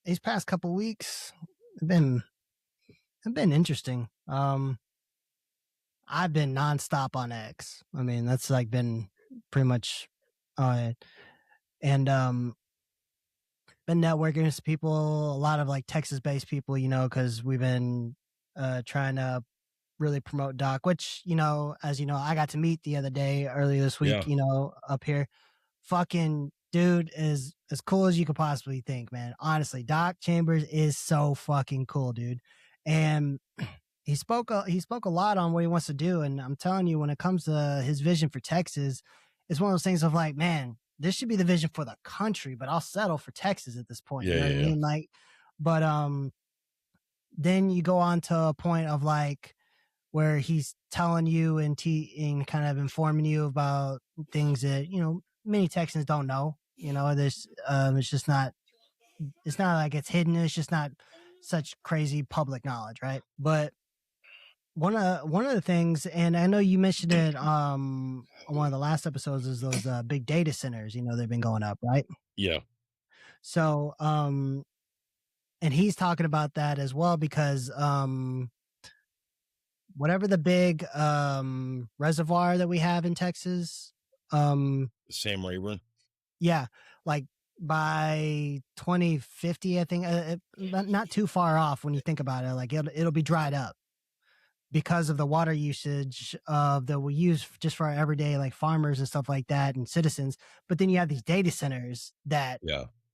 these past couple weeks have been interesting. I've been nonstop on X. I mean, that's like been pretty much, uh, and been networking with people, a lot of like Texas-based people, because we've been trying to really promote Doc, which as you know, I got to meet the other day, earlier this week, Yeah. up here. Fucking dude is as cool as you could possibly think, man. Honestly, Doc Chambers is so fucking cool, dude. And he spoke a lot on what he wants to do, and I'm telling you, when it comes to his vision for Texas, it's one of those things of like, man, this should be the vision for the country, but I'll settle for Texas at this point. Yeah, You know what I yeah. mean? Like, but then you go on to a point of like where he's telling you and kind of informing you about things that many Texans don't know. There's it's not like it's hidden. It's just not such crazy public knowledge, right? But one of the things, and I know you mentioned it on one of the last episodes, is those big data centers. They've been going up, right? Yeah. So and he's talking about that as well because whatever the big reservoir that we have in Texas, Sam Rayburn. yeah, like by 2050, I think, not too far off when you think about it. Like it'll be dried up because of the water usage that we use just for our everyday, like farmers and stuff like that, and citizens. But then you have these data centers that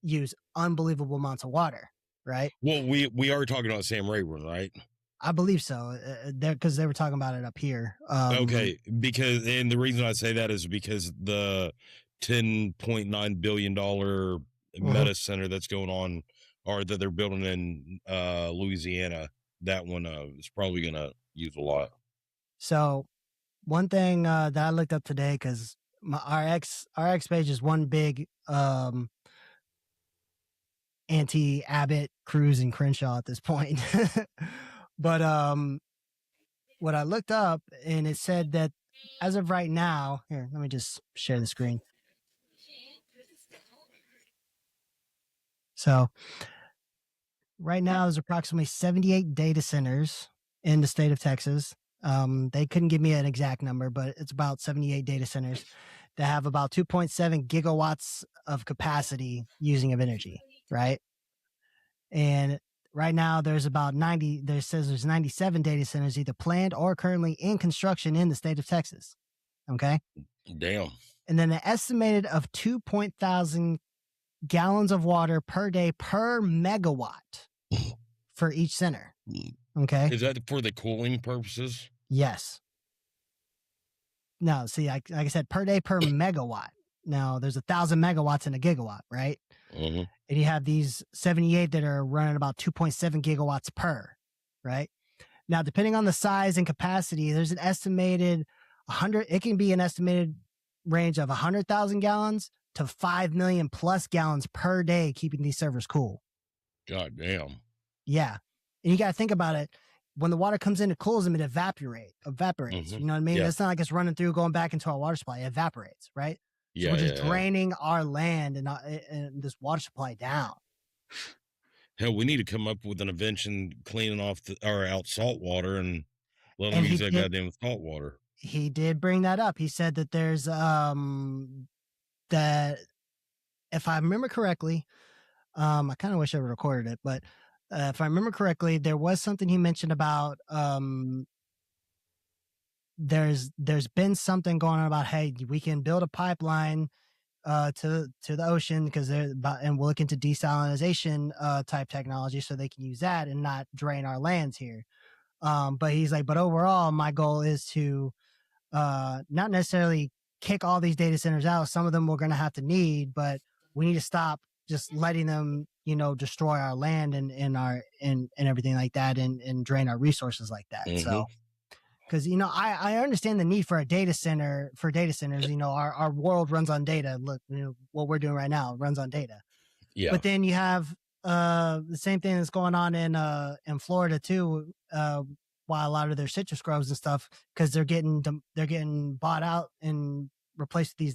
use unbelievable amounts of water, right? Well, we are talking about Sam Rayburn, right? I believe so. Because they were talking about it up here. Okay, and the reason I say that is because the $10.9 billion meta center that's going on, or that they're building in Louisiana, that one is probably going to use a lot. So one thing that I looked up today, because our X page is one big anti-Abbott, Cruz, and Crenshaw at this point. But what I looked up, and it said that as of right now, here, let me just share the screen. So right now there's approximately 78 data centers in the state of Texas. They couldn't give me an exact number, but it's about 78 data centers that have about 2.7 gigawatts of capacity using of energy, right? And right now there's about 90, there's 97 data centers either planned or currently in construction in the state of Texas. Okay. Damn. And then an estimated of 2,000 gallons of water per day per megawatt for each center. Okay. Is that for the cooling purposes? Yes. No, see, like I said, per day per megawatt. Now there's 1,000 megawatts in a gigawatt, right? Mm-hmm. And you have these 78 that are running about 2.7 gigawatts per, right? Now, depending on the size and capacity, there's an estimated 100, it can be an estimated range of 100,000 gallons to 5 million plus gallons per day, keeping these servers cool. God damn. Yeah. And you got to think about it. When the water comes in, it cools them, it evaporates. Mm-hmm. You know what I mean? Yeah. It's not like it's running through, going back into our water supply. It evaporates, right? Yeah, So we're just draining our land and this water supply down. Hell, we need to come up with an invention cleaning off out salt water and let them use that goddamn salt water. He did bring that up. He said that there's that, if I remember correctly, I kind of wish I recorded it, but if I remember correctly, there was something he mentioned about there's been something going on about, hey, we can build a pipeline to the ocean because and we'll look into desalinization type technology so they can use that and not drain our lands here. But he's like, but overall, my goal is to not necessarily kick all these data centers out. Some of them we're going to have to need, but we need to stop just letting them, destroy our land and our and everything like that, and drain our resources like that. Mm-hmm. So, because I understand the need for a data center for data centers. Our world runs on data. Look, what we're doing right now runs on data. Yeah. But then you have the same thing that's going on in Florida too. While a lot of their citrus groves and stuff, because they're getting bought out and replaced with these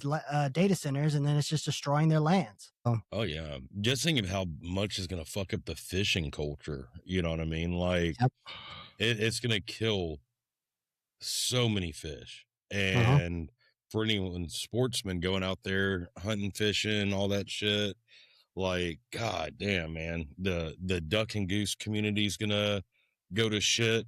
data centers, and then it's just destroying their lands. Oh yeah. Just think of how much is gonna fuck up the fishing culture. You know what I mean? Like Yep. it's gonna kill so many fish. Uh-huh. And for anyone sportsmen going out there hunting, fishing, all that shit, like god damn man, the duck and goose community is gonna go to shit.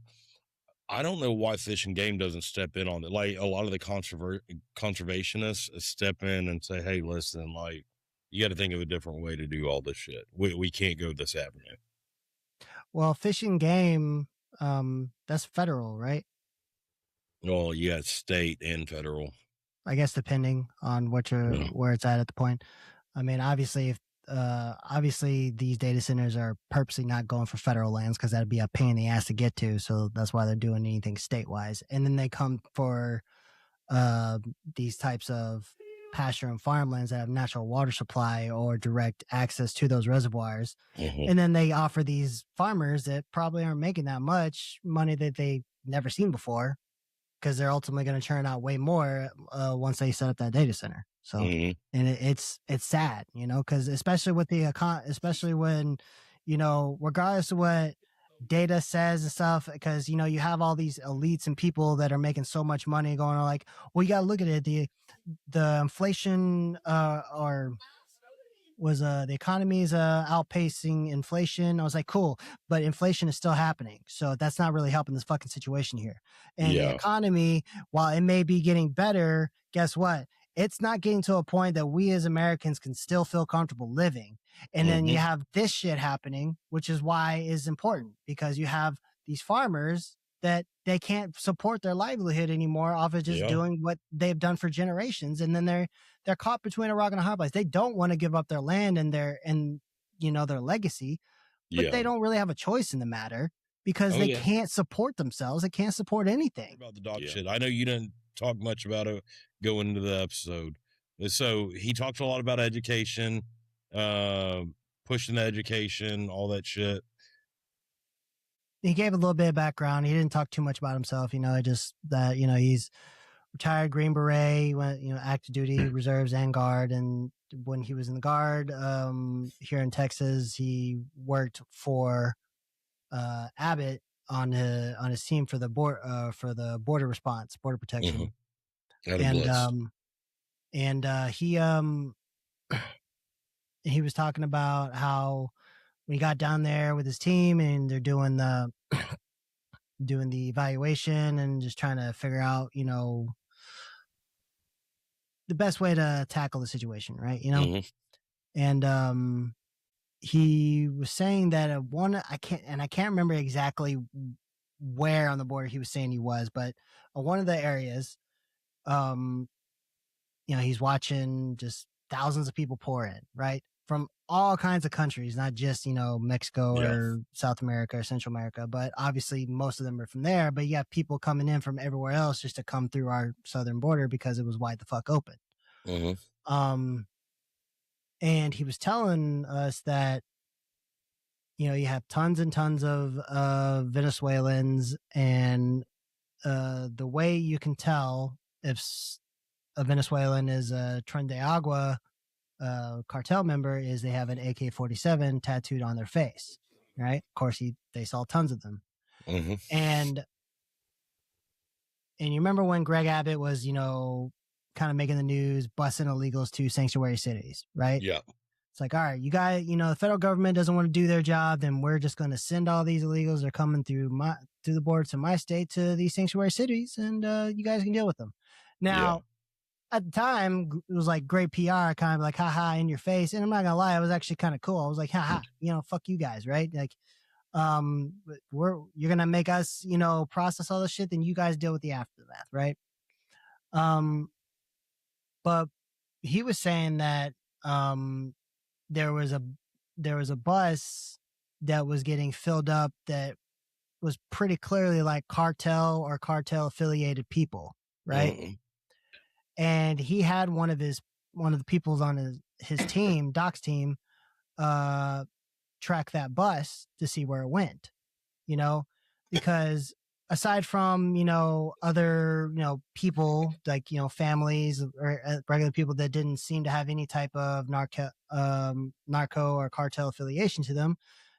I don't know why Fish and Game doesn't step in on it. Like a lot of the conservationists step in and say, "Hey, listen, like you got to think of a different way to do all this shit. We can't go this avenue." Well, Fish and Game, that's federal, right? Well, yeah, it's state and federal. I guess depending on Yeah. where it's at the point. I mean, obviously, if obviously these data centers are purposely not going for federal lands because that'd be a pain in the ass to get to. So that's why they're doing anything state wise, and then they come for these types of pasture and farmlands that have natural water supply or direct access to those reservoirs. Mhm. And then they offer these farmers that probably aren't making that much money that they never seen before because they're ultimately going to churn out way more once they set up that data center. So, Mhm. and it's sad, you know, because especially with especially when, you know, regardless of what data says and stuff, because you know you have all these elites and people that are making so much money going on, like, well, you got to look at it, the inflation or was the economy is outpacing inflation. I was like, cool, but inflation is still happening, so that's not really helping this fucking situation here. And the Yeah. economy, while it may be getting better, guess what? It's not getting to a point that we as Americans can still feel comfortable living. And then you Mhm. have this shit happening, which is why it's important because you have these farmers that they can't support their livelihood anymore off of just Yeah. doing what they've done for generations, and then they're caught between a rock and a hard place. They don't want to give up their land and their legacy, but Yeah. they don't really have a choice in the matter because Oh they yeah. can't support themselves. They can't support anything. About the dog shit. I know you didn't talk much about it going into the episode. So he talked a lot about education, uh, pushing the education, all that shit. He gave a little bit of background. He didn't talk too much about himself. You know, just that he's retired Green Beret. He went active duty, reserves, and guard. And when he was in the guard here in Texas, he worked for Abbott on his team for the border response, border protection. Out of And bliss. he was talking about how when he got down there with his team and they're doing the evaluation and just trying to figure out the best way to tackle the situation, right? Mm-hmm. And he was saying that I can't remember exactly where on the border he was saying he was, but one of the areas, um, he's watching just thousands of people pour in, right? From all kinds of countries, not just, Mexico Yeah. or South America or Central America, but obviously most of them are from there. But you have people coming in from everywhere else just to come through our southern border because it was wide the fuck open. Mm-hmm. And he was telling us that, you have tons and tons of Venezuelans, and the way you can tell if a Venezuelan is a Tren de Agua cartel member is they have an AK-47 tattooed on their face, right? Of course, they saw tons of them. Mm-hmm. And you remember when Greg Abbott was, kind of making the news, busing illegals to sanctuary cities, right? Yeah. It's like, all right, you guys, the federal government doesn't want to do their job, then we're just going to send all these illegals. They're coming through the border to my state to these sanctuary cities, and you guys can deal with them. Now, at the time, it was like great PR, kind of like, haha, in your face. And I'm not gonna lie, it was actually kind of cool. I was like, haha, fuck you guys, right? Like, you're gonna make us, process all this shit, then you guys deal with the aftermath, right? But he was saying that there was a bus that was getting filled up that was pretty clearly like cartel or cartel affiliated people, right? Mm-hmm. And he had one of the people's on his team, Doc's team, track that bus to see where it went, because aside from other people like families or regular people that didn't seem to have any type of narco or cartel affiliation to them,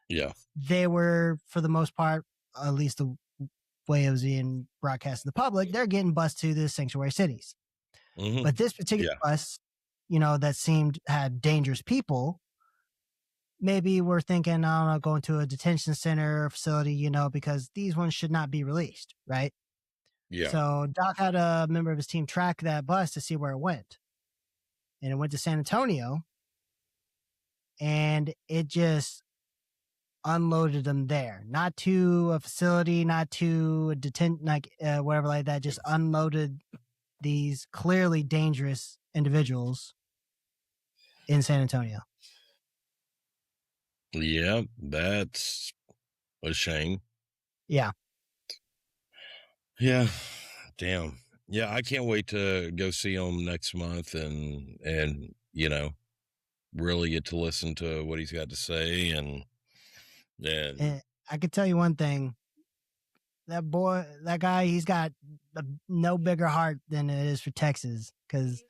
Yeah. they were for the most part, at least the way it was being broadcast to the public, they're getting bused to the sanctuary cities. Hmm. But this particular Yeah. bus, that seemed had dangerous people, maybe we're thinking, I don't know, going to a detention center or facility, because these ones should not be released, right? Yeah. So Doc had a member of his team track that bus to see where it went. And it went to San Antonio, and it just unloaded them there. Not to a facility, not to a like whatever like that, just unloaded these clearly dangerous individuals in San Antonio. Yeah, that's a shame. Yeah. Yeah. Damn. Yeah, I can't wait to go see him next month and really get to listen to what he's got to say and And I could tell you one thing. That guy, he's got no bigger heart than it is for Texas, because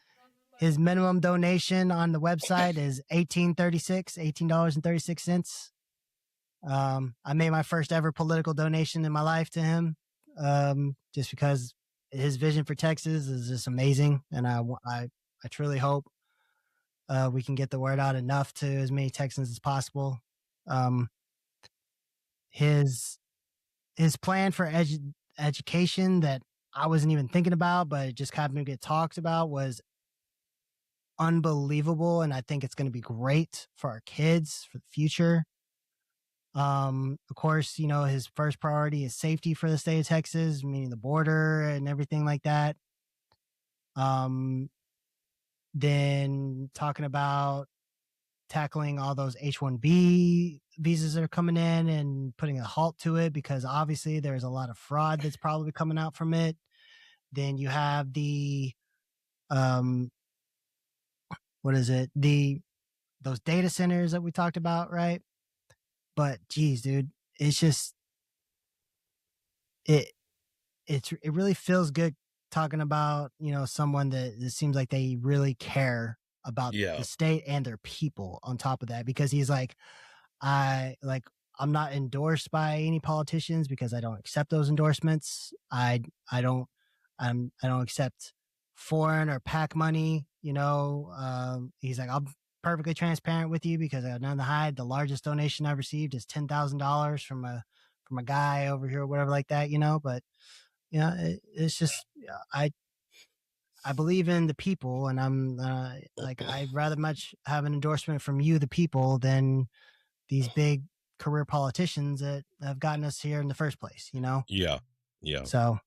his minimum donation on the website is $18.36. I made my first ever political donation in my life to him, just because his vision for Texas is just amazing, and I truly hope we can get the word out enough to as many Texans as possible. Um, his plan for education that I wasn't even thinking about, but it just happened to get talked about, was unbelievable, and I think it's going to be great for our kids for the future. Of course, his first priority is safety for the state of Texas, meaning the border and everything like that. Then talking about tackling all those H-1B visas that are coming in and putting a halt to it, because obviously there's a lot of fraud that's probably coming out from it. Then you have the what is it? Those data centers that we talked about, right? But geez, dude, it's just it it really feels good talking about someone that it seems like they really care about yeah. the state and their people on top of that, because he's like, I like I'm not endorsed by any politicians because I don't accept those endorsements. I don't I don't accept foreign or PAC money. He's like, I'm perfectly transparent with you because I got none to hide. The largest donation I've received is $10,000 from a guy over here or whatever like that. But it's just I believe in the people, and I'm like, I'd rather much have an endorsement from you, the people, than these big career politicians that have gotten us here in the first place. Yeah. Yeah. So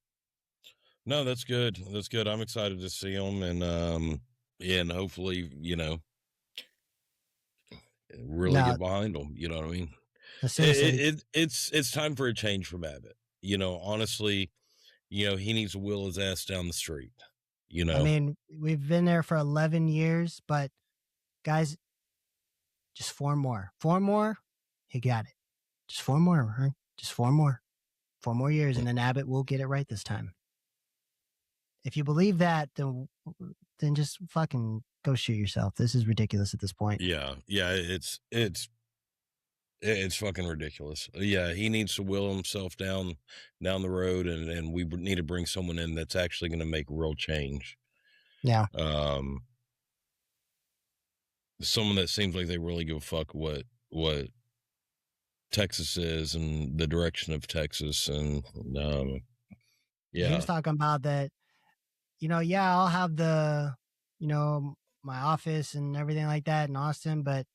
No, that's good. That's good. I'm excited to see him and hopefully, really now, get behind him. You know what I mean? seriously, It's time for a change from Abbott. Honestly, he needs to wheel his ass down the street. I mean, we've been there for 11 years, but guys, just four more, he got it. Just four more, right? Just four more years, and then Abbott will get it right this time. If you believe that, then just fucking go shoot yourself. This is ridiculous at this point. Yeah. Yeah. It's fucking ridiculous. Yeah. He needs to wheel himself down the road and we need to bring someone in that's actually going to make real change. Yeah. Someone that seems like they really give a fuck what Texas is and the direction of Texas. And, He was talking about that, yeah, I'll have my office and everything like that in Austin, but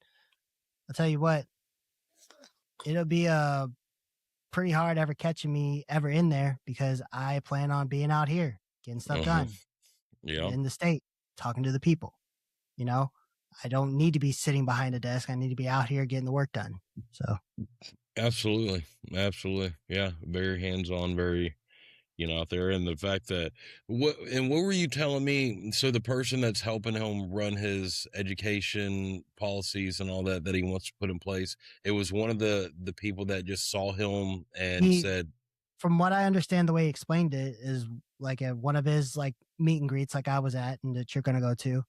I'll tell you what, it'll be pretty hard ever catching me ever in there, because I plan on being out here getting stuff done in the state, talking to the people. I don't need to be sitting behind a desk. I need to be out here getting the work done. So absolutely. Yeah. Very hands-on, very, out there. And the fact that what were you telling me? So the person that's helping him run his education policies and all that he wants to put in place, it was one of the people that just saw him and he said, from what I understand, the way he explained it is like at one of his like meet and greets, like I was at, and that you're gonna go to.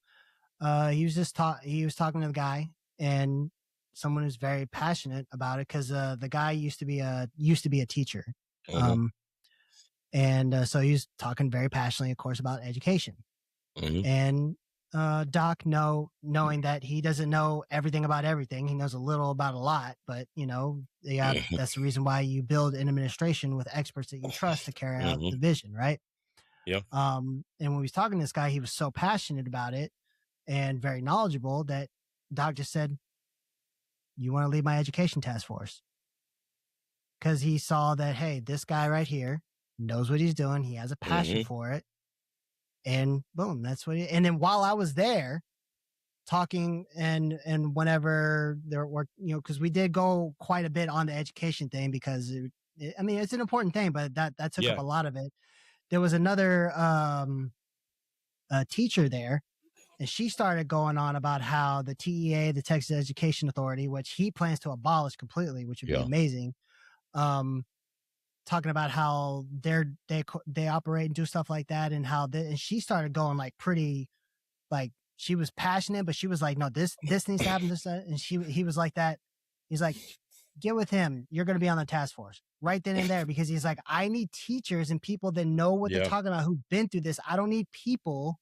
He was just he was talking to the guy, and someone who's very passionate about it because the guy used to be a teacher, Uh-huh. and so he was talking very passionately, of course, about education. Uh-huh. And Doc, knowing that he doesn't know everything about everything, he knows a little about a lot, but yeah, that's the reason why you build an administration with experts that you trust to carry out Uh-huh. the vision, right? Yeah. And when he was talking to this guy, he was so passionate about it and very knowledgeable that Doc just said, "You want to lead my education task force?" Because he saw that, hey, this guy right here knows what he's doing. He has a passion Uh-huh. for it, and boom, that's what. And then while I was there talking, and whenever there were, because we did go quite a bit on the education thing because I mean, it's an important thing, but that took up Yeah. a lot of it. There was another teacher there, and she started going on about how the TEA, the Texas Education Authority, which he plans to abolish completely, which would be Yeah. amazing. Talking about how they operate and do stuff like that, and how and she started going like pretty, like she was passionate, but she was like, no, this needs to happen. And he was like that. He's like, get with him. You're going to be on the task force right then and there, because he's like, I need teachers and people that know what they're Yeah. talking about, who've been through this. I don't need people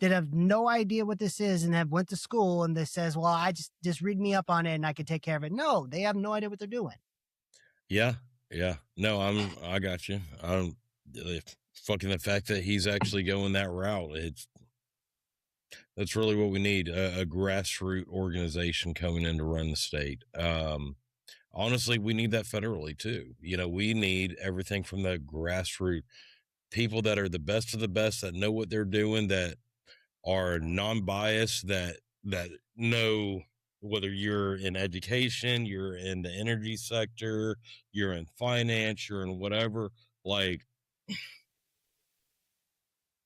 that have no idea what this is and have went to school and they says, well, I just read me up on it and I can take care of it. No, they have no idea what they're doing. Yeah. Yeah. No, I got you. Fucking the fact that he's actually going that route. That's really what we need. A grassroots organization coming in to run the state. Honestly, we need that federally too. We need everything from the grassroots people that are the best of the best, that know what they're doing, that are non-biased, that know, whether you're in education, you're in the energy sector, you're in finance, you're in whatever, like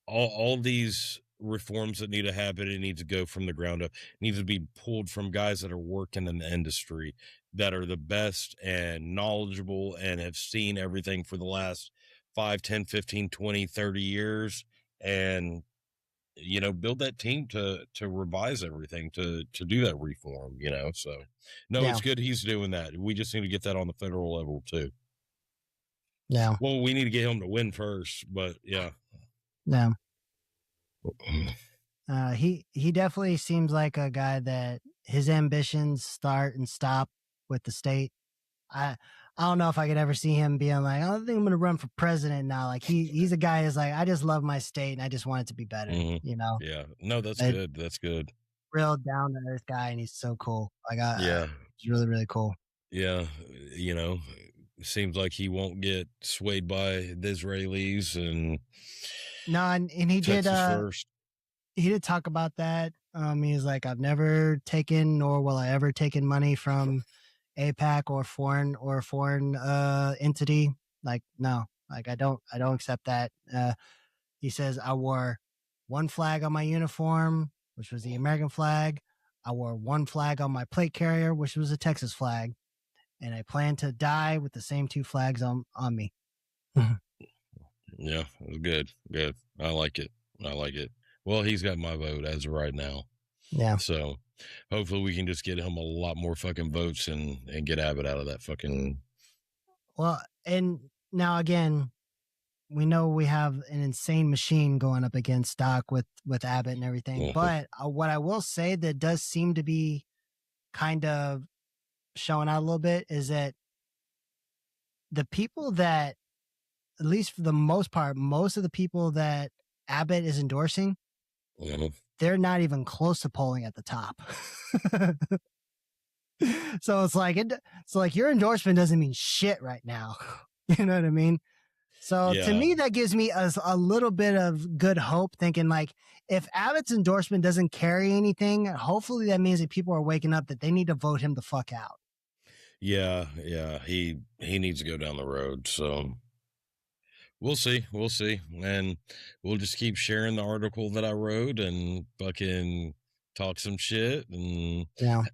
all these reforms that need to happen, it needs to go from the ground up. It needs to be pulled from guys that are working in the industry, that are the best and knowledgeable and have seen everything for the last 5, 10, 15, 20, 30 years, and build that team to revise everything, to do that reform. So no, Yeah. it's good he's doing that. We just need to get that on the federal level too. Yeah. Well, we need to get him to win first, but yeah. Yeah. He definitely seems like a guy that his ambitions start and stop with the state. I don't know if I could ever see him being like, I think I'm going to run for president now. Like he's a guy who's like, I just love my state and I just want it to be better. Yeah. No, that's good. That's good. Real down to earth guy, and he's so cool. Like Yeah. He's really, really cool. Yeah. Seems like he won't get swayed by the Israelis and No, and he Texas first. He did talk about that. He's like, I've never taken, nor will I ever taken money from APAC or foreign entity. Like, no, like I don't accept that. He says, I wore one flag on my uniform, which was the American flag. I wore one flag on my plate carrier, which was a Texas flag, and I plan to die with the same two flags on me. Yeah, good. I like it. Well, he's got my vote as of right now. Yeah. So hopefully we can just get him a lot more fucking votes and get Abbott out of that fucking. Well, and now again, we know we have an insane machine going up against Doc with Abbott and everything. But what I will say that does seem to be kind of showing out a little bit is that the people that, at least for the most part, most of the people that Abbott is endorsing, they're not even close to polling at the top. So it's like your endorsement doesn't mean shit right now. You know what I mean? So to me, that gives me a little bit of good hope, thinking like, if Abbott's endorsement doesn't carry anything, hopefully that means that people are waking up that they need to vote him the fuck out. Yeah. He needs to go down the road. So we'll see. And we'll just keep sharing the article that I wrote and fucking talk some shit and, Yeah.